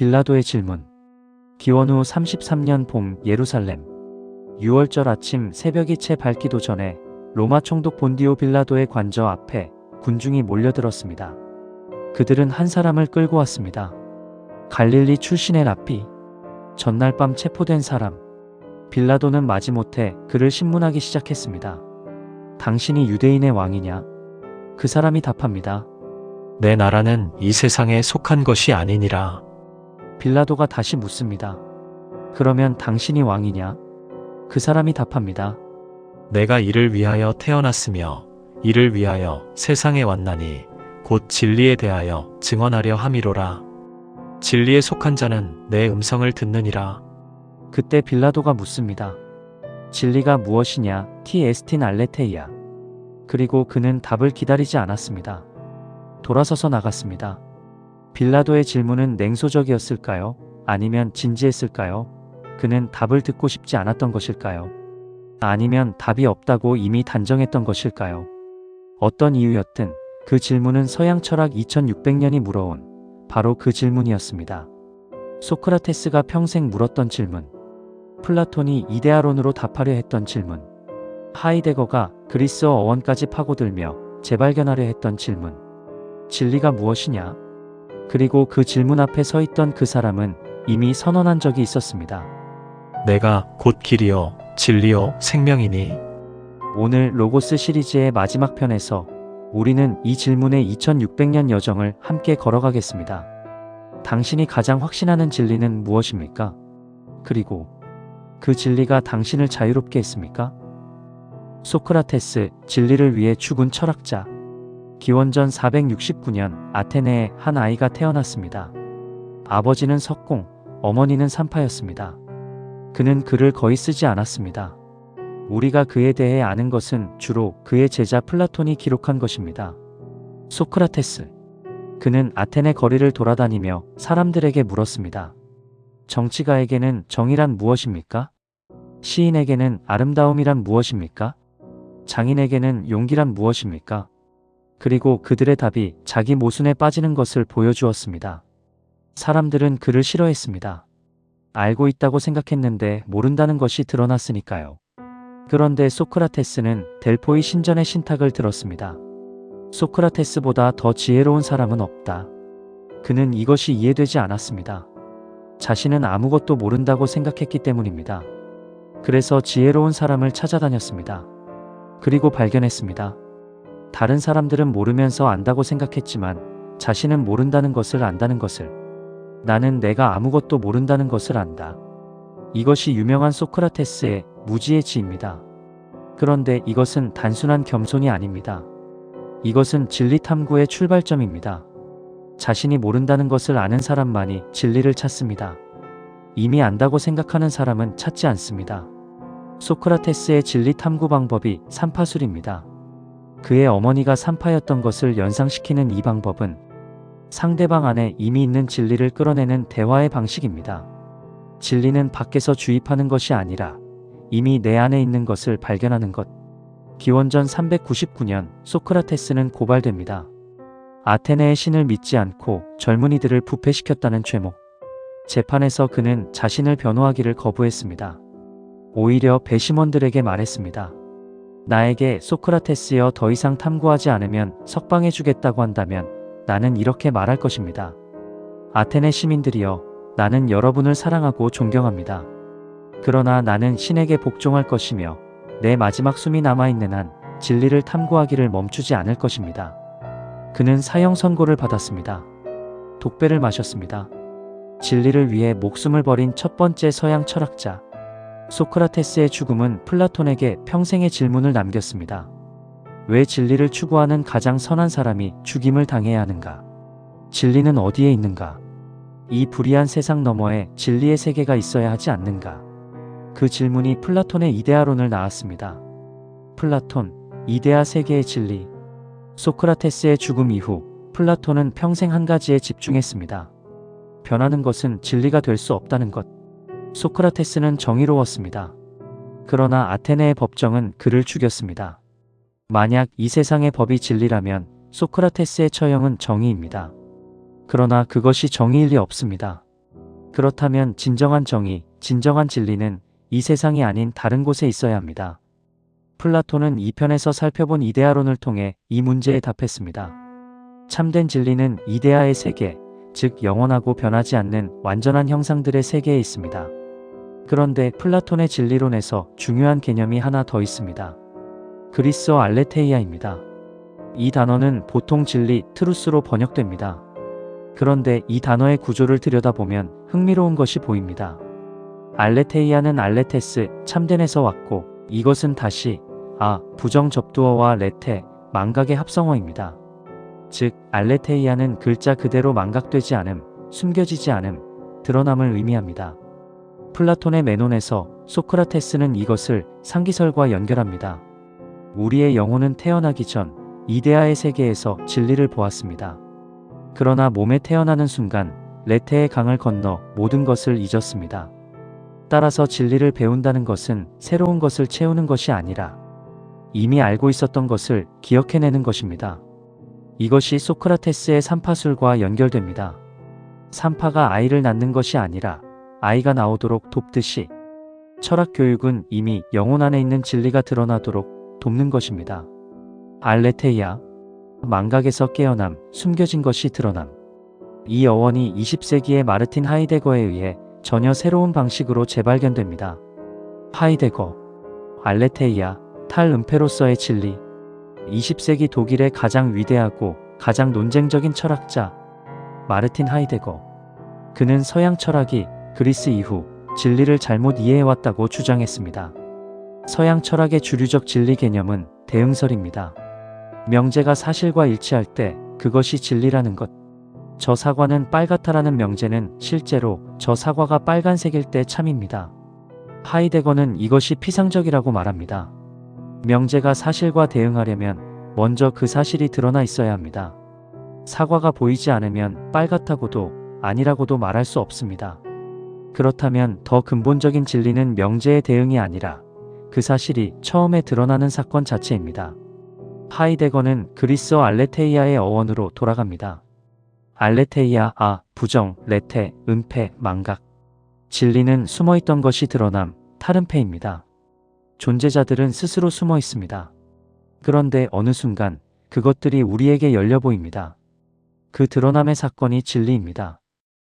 빌라도의 질문. 기원 후 33년 봄 예루살렘. 6월절 아침 새벽이 채 밝기도 전에 로마 총독 본디오 빌라도의 관저 앞에 군중이 몰려들었습니다. 그들은 한 사람을 끌고 왔습니다. 갈릴리 출신의 랍비. 전날 밤 체포된 사람. 빌라도는 마지못해 그를 신문하기 시작했습니다. 당신이 유대인의 왕이냐? 그 사람이 답합니다. 내 나라는 이 세상에 속한 것이 아니니라. 빌라도가 다시 묻습니다. 그러면 당신이 왕이냐? 그 사람이 답합니다. 내가 이를 위하여 태어났으며 이를 위하여 세상에 왔나니 곧 진리에 대하여 증언하려 함이로라. 진리에 속한 자는 내 음성을 듣느니라. 그때 빌라도가 묻습니다. 진리가 무엇이냐? 티 에스틴 알레테이아. 그리고 그는 답을 기다리지 않았습니다. 돌아서서 나갔습니다. 빌라도의 질문은 냉소적이었을까요? 아니면 진지했을까요? 그는 답을 듣고 싶지 않았던 것일까요? 아니면 답이 없다고 이미 단정했던 것일까요? 어떤 이유였든 그 질문은 서양 철학 2600년이 물어온 바로 그 질문이었습니다. 소크라테스가 평생 물었던 질문. 플라톤이 이데아론으로 답하려 했던 질문. 하이데거가 그리스어 어원까지 파고들며 재발견하려 했던 질문. 진리가 무엇이냐? 그리고 그 질문 앞에 서 있던 그 사람은 이미 선언한 적이 있었습니다. 내가 곧 길이요 진리요 생명이니. 오늘 로고스 시리즈의 마지막 편에서 우리는 이 질문의 2600년 여정을 함께 걸어가겠습니다. 당신이 가장 확신하는 진리는 무엇입니까? 그리고 그 진리가 당신을 자유롭게 했습니까? 소크라테스, 진리를 위해 죽은 철학자. 기원전 469년 아테네에 한 아이가 태어났습니다. 아버지는 석공, 어머니는 산파였습니다. 그는 글을 거의 쓰지 않았습니다. 우리가 그에 대해 아는 것은 주로 그의 제자 플라톤이 기록한 것입니다. 소크라테스. 그는 아테네 거리를 돌아다니며 사람들에게 물었습니다. 정치가에게는 정의란 무엇입니까? 시인에게는 아름다움이란 무엇입니까? 장인에게는 용기란 무엇입니까? 그리고 그들의 답이 자기 모순에 빠지는 것을 보여주었습니다. 사람들은 그를 싫어했습니다. 알고 있다고 생각했는데 모른다는 것이 드러났으니까요. 그런데 소크라테스는 델포이 신전의 신탁을 들었습니다. 소크라테스보다 더 지혜로운 사람은 없다. 그는 이것이 이해되지 않았습니다. 자신은 아무것도 모른다고 생각했기 때문입니다. 그래서 지혜로운 사람을 찾아다녔습니다. 그리고 발견했습니다. 다른 사람들은 모르면서 안다고 생각했지만 자신은 모른다는 것을 안다는 것을. 나는 내가 아무것도 모른다는 것을 안다. 이것이 유명한 소크라테스의 무지의 지입니다. 그런데 이것은 단순한 겸손이 아닙니다. 이것은 진리 탐구의 출발점입니다. 자신이 모른다는 것을 아는 사람만이 진리를 찾습니다. 이미 안다고 생각하는 사람은 찾지 않습니다. 소크라테스의 진리 탐구 방법이 산파술입니다. 그의 어머니가 산파였던 것을 연상시키는 이 방법은 상대방 안에 이미 있는 진리를 끌어내는 대화의 방식입니다. 진리는 밖에서 주입하는 것이 아니라 이미 내 안에 있는 것을 발견하는 것. 기원전 399년 소크라테스는 고발됩니다. 아테네의 신을 믿지 않고 젊은이들을 부패시켰다는 죄목. 재판에서 그는 자신을 변호하기를 거부했습니다. 오히려 배심원들에게 말했습니다. 나에게 소크라테스여 더 이상 탐구하지 않으면 석방해 주겠다고 한다면 나는 이렇게 말할 것입니다. 아테네 시민들이여, 나는 여러분을 사랑하고 존경합니다. 그러나 나는 신에게 복종할 것이며 내 마지막 숨이 남아있는 한 진리를 탐구하기를 멈추지 않을 것입니다. 그는 사형 선고를 받았습니다. 독배를 마셨습니다. 진리를 위해 목숨을 버린 첫 번째 서양 철학자. 소크라테스의 죽음은 플라톤에게 평생의 질문을 남겼습니다. 왜 진리를 추구하는 가장 선한 사람이 죽임을 당해야 하는가? 진리는 어디에 있는가? 이 불의한 세상 너머에 진리의 세계가 있어야 하지 않는가? 그 질문이 플라톤의 이데아론을 낳았습니다. 플라톤, 이데아 세계의 진리. 소크라테스의 죽음 이후 플라톤은 평생 한 가지에 집중했습니다. 변하는 것은 진리가 될 수 없다는 것. 소크라테스는 정의로웠습니다. 그러나 아테네의 법정은 그를 죽였습니다. 만약 이 세상의 법이 진리라면 소크라테스의 처형은 정의입니다. 그러나 그것이 정의일 리 없습니다. 그렇다면 진정한 정의, 진정한 진리는 이 세상이 아닌 다른 곳에 있어야 합니다. 플라톤은 이 편에서 살펴본 이데아론을 통해 이 문제에 답했습니다. 참된 진리는 이데아의 세계, 즉 영원하고 변하지 않는 완전한 형상들의 세계에 있습니다. 그런데 플라톤의 진리론에서 중요한 개념이 하나 더 있습니다. 그리스어 알레테이아입니다. 이 단어는 보통 진리, 트루스로 번역됩니다. 그런데 이 단어의 구조를 들여다보면 흥미로운 것이 보입니다. 알레테이아는 알레테스, 참된에서 왔고 이것은 다시 부정접두어와 레테, 망각의 합성어입니다. 즉 알레테이아는 글자 그대로 망각되지 않음, 숨겨지지 않음, 드러남을 의미합니다. 플라톤의 메논에서 소크라테스는 이것을 상기설과 연결합니다. 우리의 영혼은 태어나기 전 이데아의 세계에서 진리를 보았습니다. 그러나 몸에 태어나는 순간 레테의 강을 건너 모든 것을 잊었습니다. 따라서 진리를 배운다는 것은 새로운 것을 채우는 것이 아니라 이미 알고 있었던 것을 기억해내는 것입니다. 이것이 소크라테스의 삼파술과 연결됩니다. 삼파가 아이를 낳는 것이 아니라 아이가 나오도록 돕듯이 철학 교육은 이미 영혼 안에 있는 진리가 드러나도록 돕는 것입니다. 알레테이아, 망각에서 깨어남, 숨겨진 것이 드러남. 이 어원이 20세기의 마르틴 하이데거에 의해 전혀 새로운 방식으로 재발견됩니다. 하이데거, 알레테이아, 탈 은폐로서의 진리. 20세기 독일의 가장 위대하고 가장 논쟁적인 철학자 마르틴 하이데거. 그는 서양 철학이 그리스 이후 진리를 잘못 이해해왔다고 주장했습니다. 서양 철학의 주류적 진리 개념은 대응설입니다. 명제가 사실과 일치할 때 그것이 진리라는 것. 저 사과는 빨갛다라는 명제는 실제로 저 사과가 빨간색일 때 참입니다. 하이데거는 이것이 피상적이라고 말합니다. 명제가 사실과 대응하려면 먼저 그 사실이 드러나 있어야 합니다. 사과가 보이지 않으면 빨갛다고도 아니라고도 말할 수 없습니다. 그렇다면 더 근본적인 진리는 명제의 대응이 아니라 그 사실이 처음에 드러나는 사건 자체입니다. 하이데거는 그리스어 알레테이아의 어원으로 돌아갑니다. 알레테이아, 부정, 레테, 은폐, 망각. 진리는 숨어있던 것이 드러남, 탈은폐입니다. 존재자들은 스스로 숨어 있습니다. 그런데 어느 순간 그것들이 우리에게 열려 보입니다. 그 드러남의 사건이 진리입니다.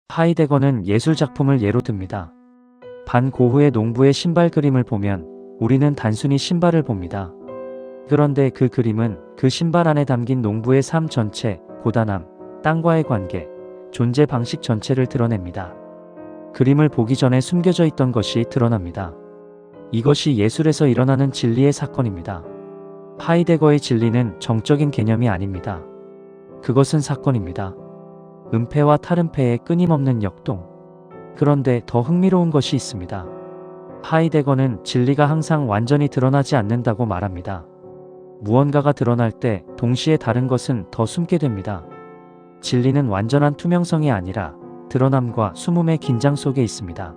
하이데거는 예술 작품을 예로 듭니다. 반 고흐의 농부의 신발 그림을 보면 우리는 단순히 신발을 봅니다. 그런데 그 그림은 그 신발 안에 담긴 농부의 삶 전체, 고단함, 땅과의 관계, 존재 방식 전체를 드러냅니다. 그림을 보기 전에 숨겨져 있던 것이 드러납니다. 이것이 예술에서 일어나는 진리의 사건입니다. 하이데거의 진리는 정적인 개념이 아닙니다. 그것은 사건입니다. 은폐와 탈은폐의 끊임없는 역동. 그런데 더 흥미로운 것이 있습니다. 하이데거는 진리가 항상 완전히 드러나지 않는다고 말합니다. 무언가가 드러날 때 동시에 다른 것은 더 숨게 됩니다. 진리는 완전한 투명성이 아니라 드러남과 숨음의 긴장 속에 있습니다.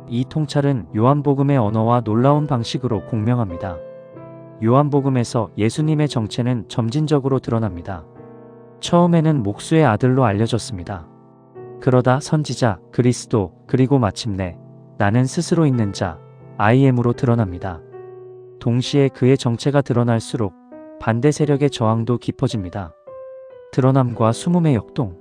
이 통찰은 요한복음의 언어와 놀라운 방식으로 공명합니다. 요한복음에서 예수님의 정체는 점진적으로 드러납니다. 처음에는 목수의 아들로 알려졌습니다. 그러다 선지자, 그리스도, 그리고 마침내 나는 스스로 있는 자, IM으로 드러납니다. 동시에 그의 정체가 드러날수록 반대 세력의 저항도 깊어집니다. 드러남과 숨음의 역동.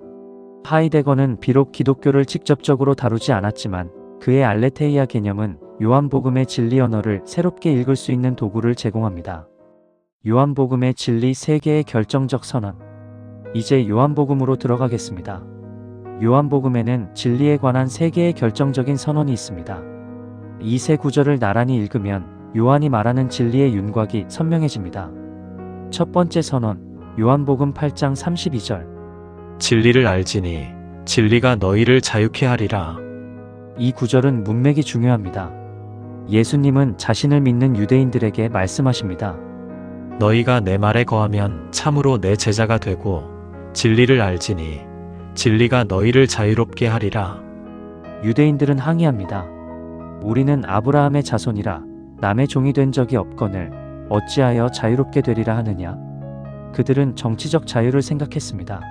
하이데거는 비록 기독교를 직접적으로 다루지 않았지만 그의 알레테이아 개념은 요한복음의 진리 언어를 새롭게 읽을 수 있는 도구를 제공합니다. 요한복음의 진리 세 개의 결정적 선언. 이제 요한복음으로 들어가겠습니다. 요한복음에는 진리에 관한 세 개의 결정적인 선언이 있습니다. 이 세 구절을 나란히 읽으면 요한이 말하는 진리의 윤곽이 선명해집니다. 첫 번째 선언, 요한복음 8장 32절. 진리를 알지니 진리가 너희를 자유케 하리라. 이 구절은 문맥이 중요합니다. 예수님은 자신을 믿는 유대인들에게 말씀하십니다. 너희가 내 말에 거하면 참으로 내 제자가 되고 진리를 알지니 진리가 너희를 자유롭게 하리라. 유대인들은 항의합니다. 우리는 아브라함의 자손이라 남의 종이 된 적이 없거늘 어찌하여 자유롭게 되리라 하느냐? 그들은 정치적 자유를 생각했습니다.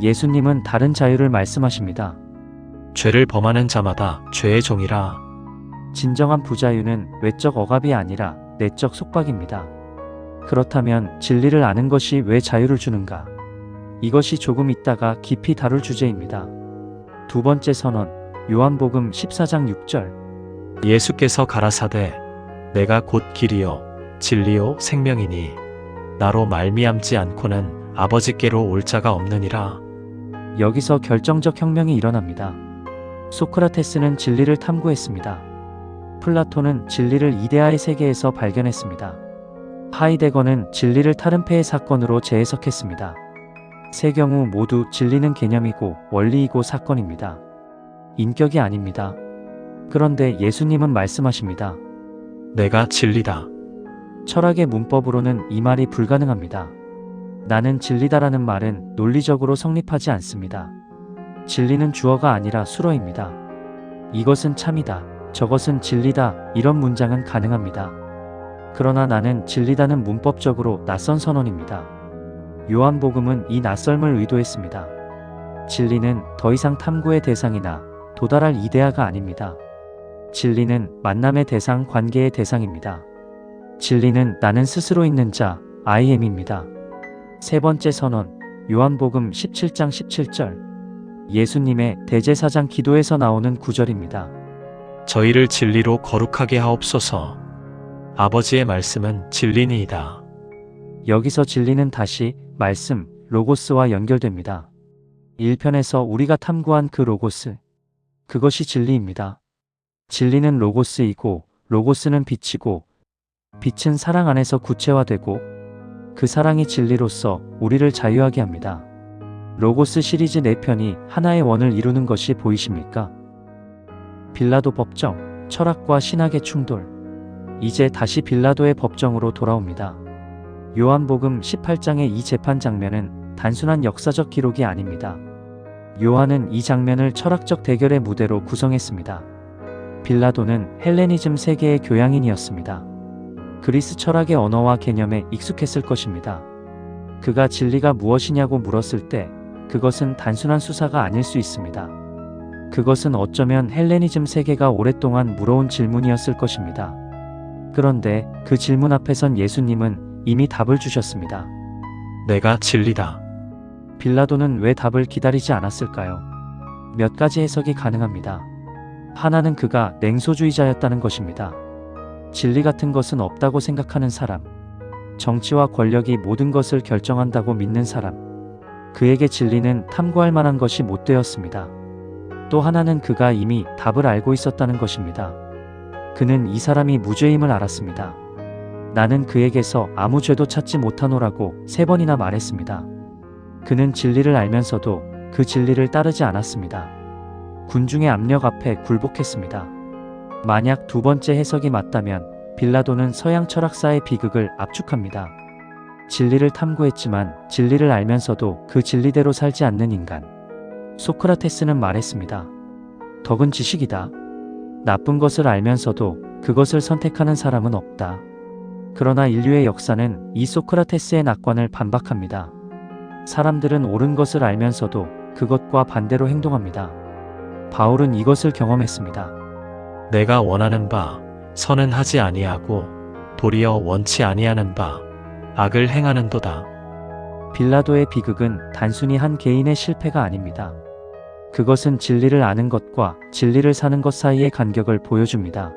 예수님은 다른 자유를 말씀하십니다. 죄를 범하는 자마다 죄의 종이라. 진정한 부자유는 외적 억압이 아니라 내적 속박입니다. 그렇다면 진리를 아는 것이 왜 자유를 주는가? 이것이 조금 있다가 깊이 다룰 주제입니다. 두 번째 선언, 요한복음 14장 6절. 예수께서 가라사대 내가 곧 길이요 진리요 생명이니 나로 말미암지 않고는 아버지께로 올 자가 없느니라. 여기서 결정적 혁명이 일어납니다. 소크라테스는 진리를 탐구했습니다. 플라톤은 진리를 이데아의 세계에서 발견했습니다. 하이데거는 진리를 타른페의 사건으로 재해석했습니다. 세 경우 모두 진리는 개념이고 원리이고 사건입니다. 인격이 아닙니다. 그런데 예수님은 말씀하십니다. 내가 진리다. 철학의 문법으로는 이 말이 불가능합니다. 나는 진리다라는 말은 논리적으로 성립하지 않습니다. 진리는 주어가 아니라 수어입니다. 이것은 참이다. 저것은 진리다. 이런 문장은 가능합니다. 그러나 나는 진리다는 문법적으로 낯선 선언입니다. 요한복음은 이 낯설음을 의도했습니다. 진리는 더 이상 탐구의 대상이나 도달할 이데아가 아닙니다. 진리는 만남의 대상, 관계의 대상입니다. 진리는 나는 스스로 있는 자, I am입니다. 세 번째 선언, 요한복음 17장 17절. 예수님의 대제사장 기도에서 나오는 구절입니다. 저희를 진리로 거룩하게 하옵소서. 아버지의 말씀은 진리니이다. 여기서 진리는 다시 말씀, 로고스와 연결됩니다. 1편에서 우리가 탐구한 그 로고스, 그것이 진리입니다. 진리는 로고스이고 로고스는 빛이고 빛은 사랑 안에서 구체화되고 그 사랑이 진리로서 우리를 자유하게 합니다. 로고스 시리즈 4편이 하나의 원을 이루는 것이 보이십니까? 빌라도 법정, 철학과 신학의 충돌. 이제 다시 빌라도의 법정으로 돌아옵니다. 요한복음 18장의 이 재판 장면은 단순한 역사적 기록이 아닙니다. 요한은 이 장면을 철학적 대결의 무대로 구성했습니다. 빌라도는 헬레니즘 세계의 교양인이었습니다. 그리스 철학의 언어와 개념에 익숙했을 것입니다. 그가 진리가 무엇이냐고 물었을 때 그것은 단순한 수사가 아닐 수 있습니다. 그것은 어쩌면 헬레니즘 세계가 오랫동안 물어온 질문이었을 것입니다. 그런데 그 질문 앞에선 예수님은 이미 답을 주셨습니다. 내가 진리다. 빌라도는 왜 답을 기다리지 않았을까요? 몇 가지 해석이 가능합니다. 하나는 그가 냉소주의자였다는 것입니다. 진리 같은 것은 없다고 생각하는 사람, 정치와 권력이 모든 것을 결정한다고 믿는 사람, 그에게 진리는 탐구할 만한 것이 못 되었습니다. 또 하나는 그가 이미 답을 알고 있었다는 것입니다. 그는 이 사람이 무죄임을 알았습니다. 나는 그에게서 아무 죄도 찾지 못하노라고 3번이나 말했습니다. 그는 진리를 알면서도 그 진리를 따르지 않았습니다. 군중의 압력 앞에 굴복했습니다. 만약 두 번째 해석이 맞다면 빌라도는 서양 철학사의 비극을 압축합니다. 진리를 탐구했지만 진리를 알면서도 그 진리대로 살지 않는 인간. 소크라테스는 말했습니다. 덕은 지식이다. 나쁜 것을 알면서도 그것을 선택하는 사람은 없다. 그러나 인류의 역사는 이 소크라테스의 낙관을 반박합니다. 사람들은 옳은 것을 알면서도 그것과 반대로 행동합니다. 바울은 이것을 경험했습니다. 내가 원하는 바 선은 하지 아니하고 도리어 원치 아니하는 바 악을 행하는도다. 빌라도의 비극은 단순히 한 개인의 실패가 아닙니다. 그것은 진리를 아는 것과 진리를 사는 것 사이의 간격을 보여줍니다.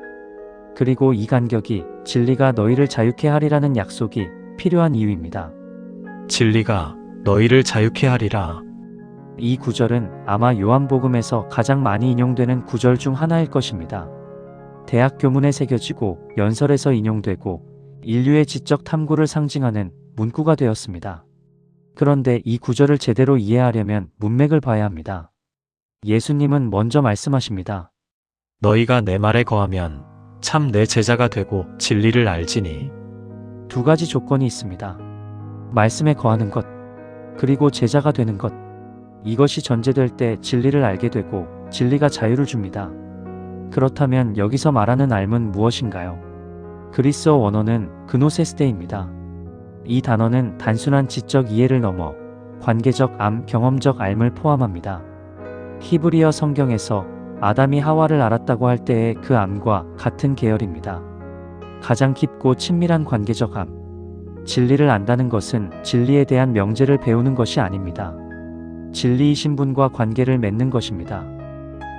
그리고 이 간격이 진리가 너희를 자유케 하리라는 약속이 필요한 이유입니다. 진리가 너희를 자유케 하리라. 이 구절은 아마 요한복음에서 가장 많이 인용되는 구절 중 하나일 것입니다. 대학 교문에 새겨지고 연설에서 인용되고 인류의 지적 탐구를 상징하는 문구가 되었습니다. 그런데 이 구절을 제대로 이해하려면 문맥을 봐야 합니다. 예수님은 먼저 말씀하십니다. 너희가 내 말에 거하면 참 내 제자가 되고 진리를 알지니. 두 가지 조건이 있습니다. 말씀에 거하는 것, 그리고 제자가 되는 것. 이것이 전제될 때 진리를 알게 되고 진리가 자유를 줍니다. 그렇다면 여기서 말하는 알은 무엇인가요? 그리스어 원어는 그노세스테입니다. 이 단어는 단순한 지적 이해를 넘어 관계적 경험적 알을 포함합니다. 히브리어 성경에서 아담이 하와를 알았다고 할 때의 그 암과 같은 계열입니다. 가장 깊고 친밀한 관계적 암. 진리를 안다는 것은 진리에 대한 명제를 배우는 것이 아닙니다. 진리이신 분과 관계를 맺는 것입니다.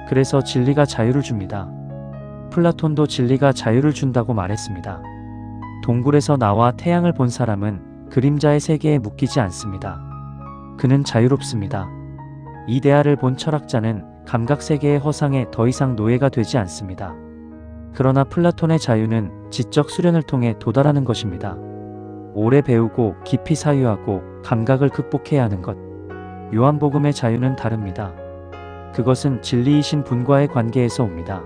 그래서 진리가 자유를 줍니다. 플라톤도 진리가 자유를 준다고 말했습니다. 동굴에서 나와 태양을 본 사람은 그림자의 세계에 묶이지 않습니다. 그는 자유롭습니다. 이데아를 본 철학자는 감각세계의 허상에 더 이상 노예가 되지 않습니다. 그러나 플라톤의 자유는 지적 수련을 통해 도달하는 것입니다. 오래 배우고 깊이 사유하고 감각을 극복해야 하는 것. 요한복음의 자유는 다릅니다. 그것은 진리이신 분과의 관계에서 옵니다.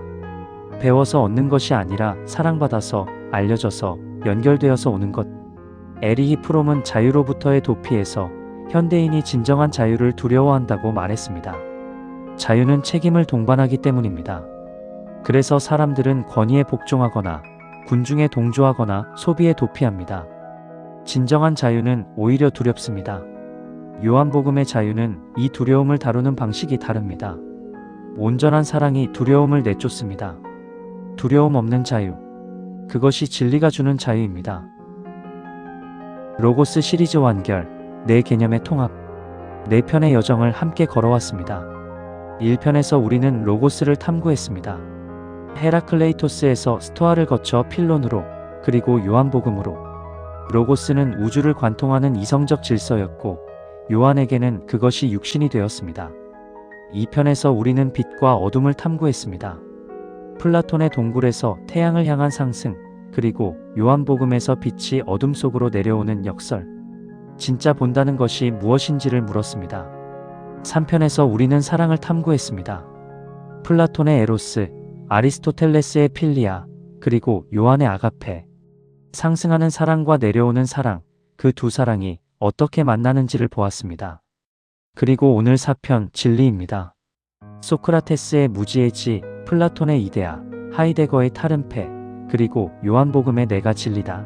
배워서 얻는 것이 아니라 사랑받아서, 알려져서, 연결되어서 오는 것. 에리히 프롬은 자유로부터의 도피에서 현대인이 진정한 자유를 두려워한다고 말했습니다. 자유는 책임을 동반하기 때문입니다. 그래서 사람들은 권위에 복종하거나 군중에 동조하거나 소비에 도피합니다. 진정한 자유는 오히려 두렵습니다. 요한복음의 자유는 이 두려움을 다루는 방식이 다릅니다. 온전한 사랑이 두려움을 내쫓습니다. 두려움 없는 자유. 그것이 진리가 주는 자유입니다. 로고스 시리즈 완결, 네 개념의 통합. 네 편의 여정을 함께 걸어왔습니다. 1편에서 우리는 로고스를 탐구했습니다. 헤라클레이토스에서 스토아를 거쳐 필론으로, 그리고 요한복음으로. 로고스는 우주를 관통하는 이성적 질서였고, 요한에게는 그것이 육신이 되었습니다. 2편에서 우리는 빛과 어둠을 탐구했습니다. 플라톤의 동굴에서 태양을 향한 상승, 그리고 요한복음에서 빛이 어둠 속으로 내려오는 역설. 진짜 본다는 것이 무엇인지를 물었습니다. 3편에서 우리는 사랑을 탐구했습니다. 플라톤의 에로스, 아리스토텔레스의 필리아, 그리고 요한의 아가페. 상승하는 사랑과 내려오는 사랑, 그 두 사랑이 어떻게 만나는지를 보았습니다. 그리고 오늘 4편 진리입니다. 소크라테스의 무지의 지, 플라톤의 이데아, 하이데거의 타른페, 그리고 요한복음의 내가 진리다.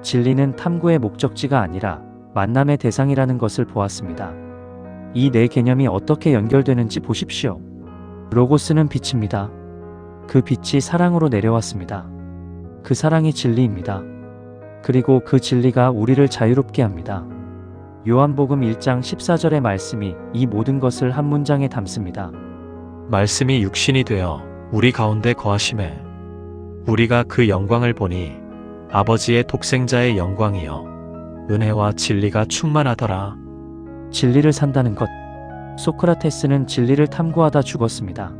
진리는 탐구의 목적지가 아니라 만남의 대상이라는 것을 보았습니다. 이 네 개념이 어떻게 연결되는지 보십시오. 로고스는 빛입니다. 그 빛이 사랑으로 내려왔습니다. 그 사랑이 진리입니다. 그리고 그 진리가 우리를 자유롭게 합니다. 요한복음 1장 14절의 말씀이 이 모든 것을 한 문장에 담습니다. 말씀이 육신이 되어 우리 가운데 거하심에 우리가 그 영광을 보니 아버지의 독생자의 영광이여 은혜와 진리가 충만하더라. 진리를 산다는 것. 소크라테스는 진리를 탐구하다 죽었습니다.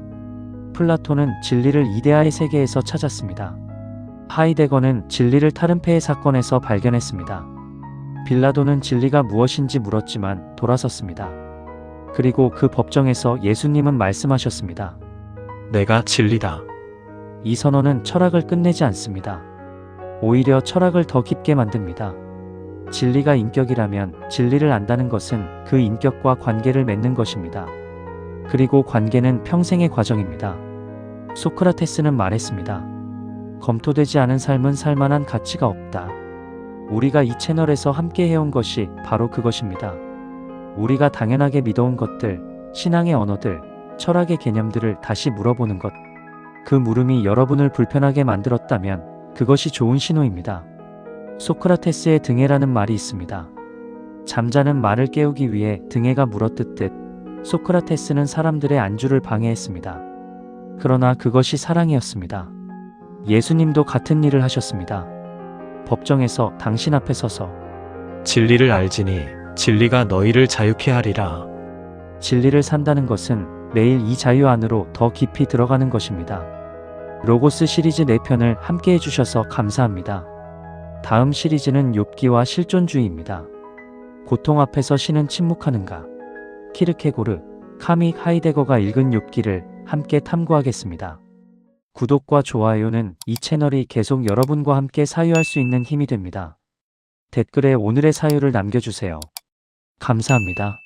플라톤은 진리를 이데아의 세계에서 찾았습니다. 하이데거는 진리를 타른페의 사건에서 발견했습니다. 빌라도는 진리가 무엇인지 물었지만 돌아섰습니다. 그리고 그 법정에서 예수님은 말씀하셨습니다. 내가 진리다. 이 선언은 철학을 끝내지 않습니다. 오히려 철학을 더 깊게 만듭니다. 진리가 인격이라면 진리를 안다는 것은 그 인격과 관계를 맺는 것입니다. 그리고 관계는 평생의 과정입니다. 소크라테스는 말했습니다. 검토되지 않은 삶은 살만한 가치가 없다. 우리가 이 채널에서 함께 해온 것이 바로 그것입니다. 우리가 당연하게 믿어온 것들, 신앙의 언어들, 철학의 개념들을 다시 물어보는 것. 그 물음이 여러분을 불편하게 만들었다면 그것이 좋은 신호입니다. 소크라테스의 등해라는 말이 있습니다. 잠자는 말을 깨우기 위해 등해가 물어뜯듯 소크라테스는 사람들의 안주를 방해했습니다. 그러나 그것이 사랑이었습니다. 예수님도 같은 일을 하셨습니다. 법정에서 당신 앞에 서서 진리를 알지니 진리가 너희를 자유케 하리라. 진리를 산다는 것은 매일 이 자유 안으로 더 깊이 들어가는 것입니다. 로고스 시리즈 4편을 함께 해주셔서 감사합니다. 다음 시리즈는 욥기와 실존주의입니다. 고통 앞에서 신은 침묵하는가? 키르케고르, 카미 하이데거가 읽은 욥기를 함께 탐구하겠습니다. 구독과 좋아요는 이 채널이 계속 여러분과 함께 사유할 수 있는 힘이 됩니다. 댓글에 오늘의 사유를 남겨주세요. 감사합니다.